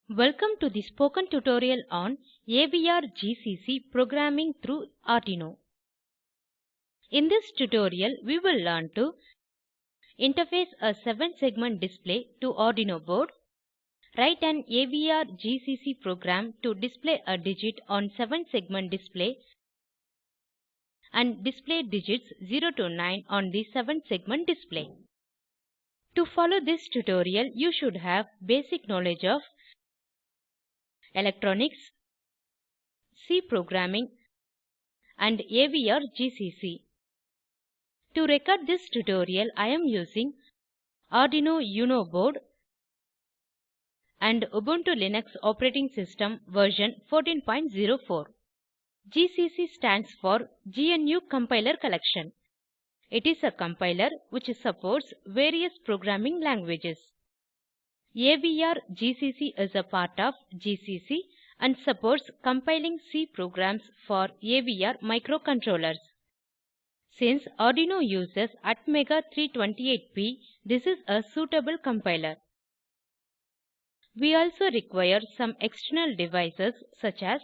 Welcome to the spoken tutorial on AVR GCC programming through Arduino. In this tutorial, we will learn to interface a 7-segment display to Arduino board, write an AVR GCC program to display a digit on 7-segment display, and display digits 0 to 9 on the 7-segment display. To follow this tutorial, you should have basic knowledge of electronics, C programming, and AVR GCC. To record this tutorial, I am using Arduino Uno board and Ubuntu Linux operating system version 14.04. GCC stands for GNU Compiler Collection. It is a compiler which supports various programming languages. AVR GCC is a part of GCC and supports compiling C programs for AVR microcontrollers. Since Arduino uses Atmega 328P, this is a suitable compiler. We also require some external devices such as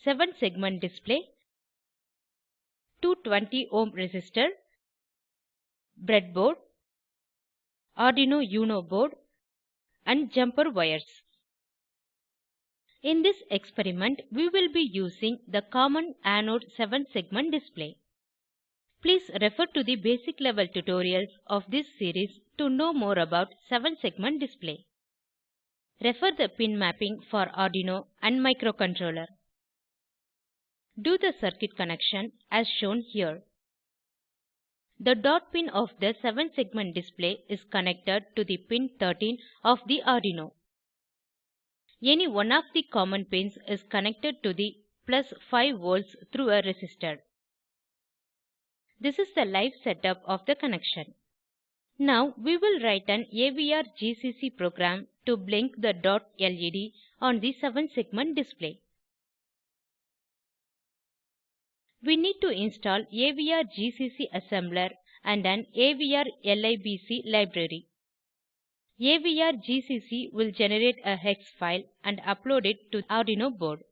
7-segment display, 220 ohm resistor, breadboard, Arduino Uno board, and jumper wires. In this experiment, we will be using the common anode 7-segment display. Please refer to the basic level tutorials of this series to know more about 7-segment display. Refer the pin mapping for Arduino and microcontroller. Do the circuit connection as shown here. The dot pin of the 7-segment display is connected to the pin 13 of the Arduino. Any one of the common pins is connected to the plus 5 volts through a resistor. This is the live setup of the connection. Now we will write an AVR GCC program to blink the dot LED on the 7-segment display. We need to install AVR GCC assembler and an AVR libc library. AVR GCC will generate a hex file and upload it to Arduino board.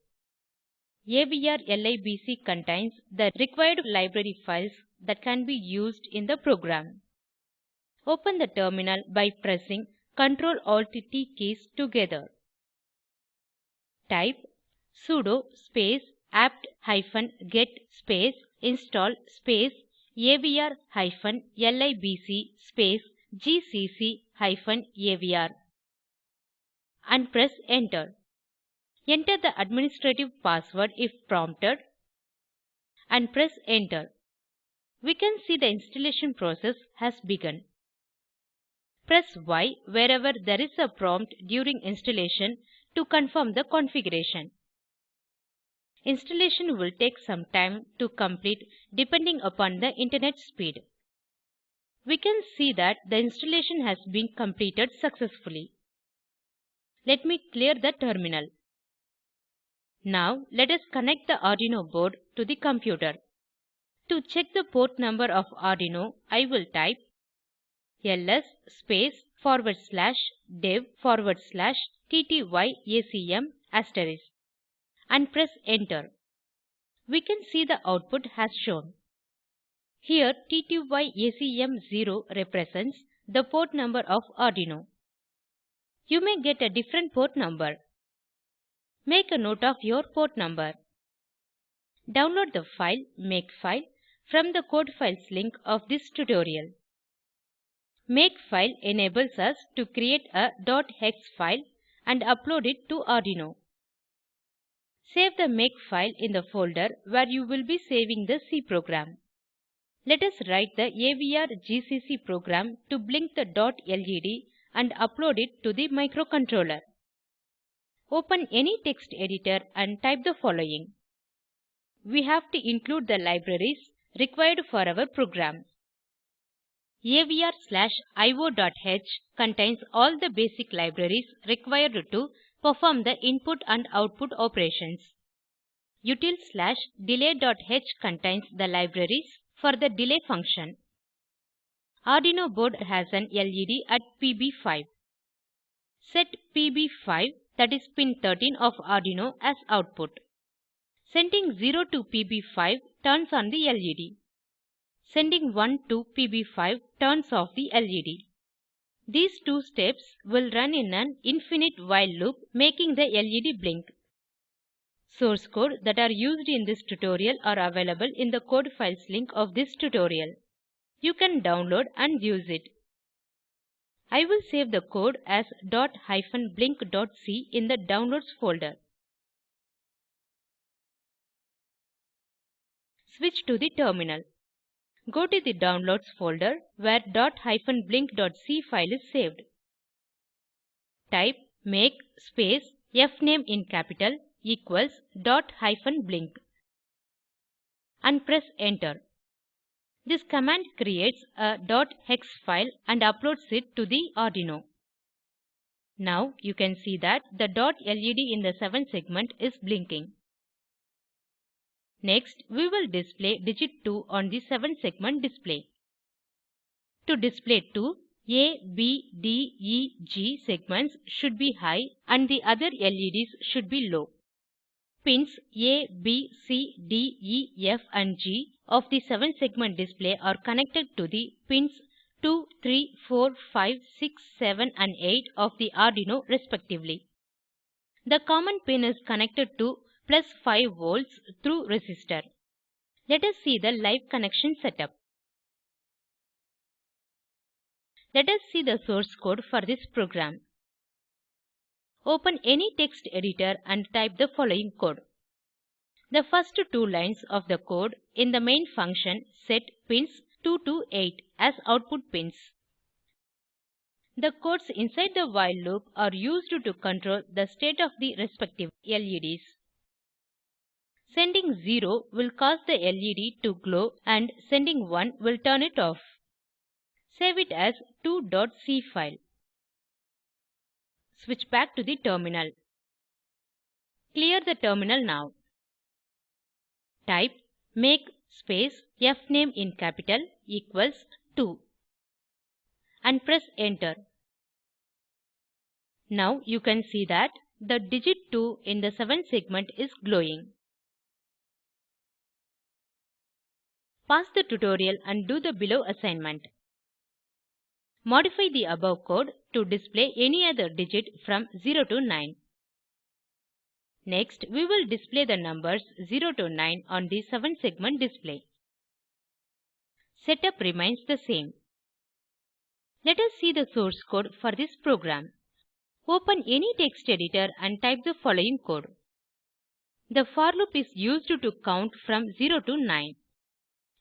AVR libc contains the required library files that can be used in the program. Open the terminal by pressing Ctrl-Alt-T keys together. Type sudo space apt-get space install space avr-libc space gcc-avr and press enter. Enter the administrative password if prompted and press enter. We can see the installation process has begun. Press Y wherever there is a prompt during installation to confirm the configuration. Installation will take some time to complete depending upon the internet speed. We can see that the installation has been completed successfully. Let me clear the terminal. Now let us connect the Arduino board to the computer. To check the port number of Arduino, I will type ls space /dev/ttyacm* and press enter. We can see the output has shown. Here ttyacm0 represents the port number of Arduino. You may get a different port number. Make a note of your port number. Download the file Makefile from the code files link of this tutorial. Makefile enables us to create a .hex file and upload it to Arduino. Save the Makefile in the folder where you will be saving the C program. Let us write the AVR GCC program to blink the dot LED and upload it to the microcontroller. Open any text editor and type the following. We have to include the libraries required for our program. AVR/io.h contains all the basic libraries required to perform the input and output operations. util/delay.h contains the libraries for the delay function. Arduino board has an LED at PB5. Set PB5, that is pin 13 of Arduino, as output. Sending 0 to PB5 turns on the LED. Sending 1 to PB5 turns off the LED. These two steps will run in an infinite while loop, making the LED blink. Source code that are used in this tutorial are available in the code files link of this tutorial. You can download and use it. I will save the code as .-blink.c in the Downloads folder. Switch to the terminal. Go to the Downloads folder where .-blink.c file is saved. Type make space fname in capital equals .-blink and press enter. This command creates a .hex file and uploads it to the Arduino. Now you can see that the .led in the 7 segment is blinking. Next, we will display digit 2 on the 7 segment display. To display 2, A, B, D, E, G segments should be high and the other LEDs should be low. Pins A, B, C, D, E, F and G of the 7 segment display are connected to the pins 2, 3, 4, 5, 6, 7 and 8 of the Arduino respectively. The common pin is connected to plus 5 volts through resistor. Let us see the live connection setup. Let us see the source code for this program. Open any text editor and type the following code. The first two lines of the code in the main function set pins 2 to 8 as output pins. The codes inside the while loop are used to control the state of the respective LEDs. Sending 0 will cause the LED to glow and sending 1 will turn it off. Save it as 2.c file. Switch back to the terminal. Clear the terminal now. Type make space fname in capital equals 2 and press enter. Now you can see that the digit 2 in the 7 segment is glowing. Pause the tutorial and do the below assignment. Modify the above code to display any other digit from 0 to 9. Next, we will display the numbers 0 to 9 on the 7 segment display. Setup remains the same. Let us see the source code for this program. Open any text editor and type the following code. The for loop is used to count from 0 to 9.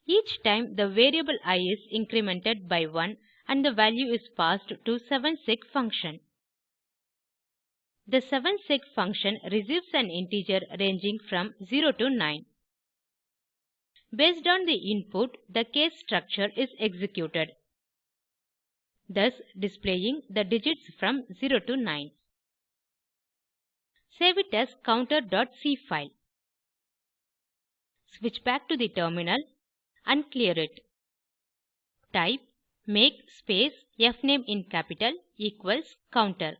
Each time the variable I is incremented by 1 and the value is passed to 7seg function. The 7seg function receives an integer ranging from 0 to 9. Based on the input, the case structure is executed, thus displaying the digits from 0 to 9. Save it as counter.c file. Switch back to the terminal and clear it. Type make space fname in capital equals counter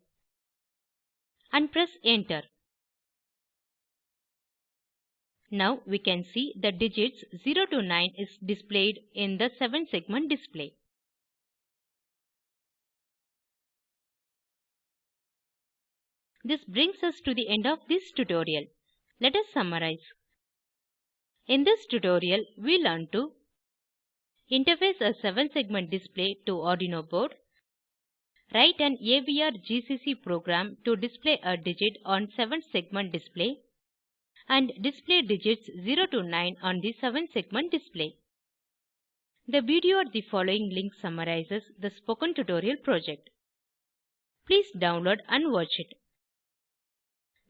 and press enter. Now we can see the digits 0 to 9 is displayed in the 7 segment display. This brings us to the end of this tutorial. Let us summarize. In this tutorial, we learned to interface a 7 segment display to Arduino board, write an AVR GCC program to display a digit on 7 segment display, and display digits 0 to 9 on the 7 segment display. The video at the following link summarizes the spoken tutorial project. Please download and watch it.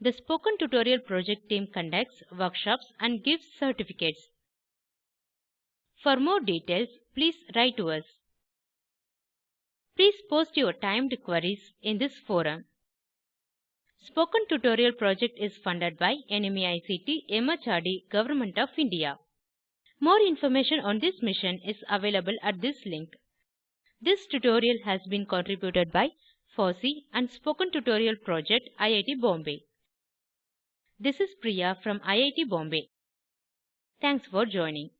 The Spoken Tutorial project team conducts workshops and gives certificates. For more details, please write to us. Please post your timed queries in this forum. Spoken Tutorial project is funded by NMEICT MHRD Government of India. More information on this mission is available at this link. This tutorial has been contributed by FOSSEE and Spoken Tutorial Project, IIT Bombay. This is Priya from IIT Bombay. Thanks for joining.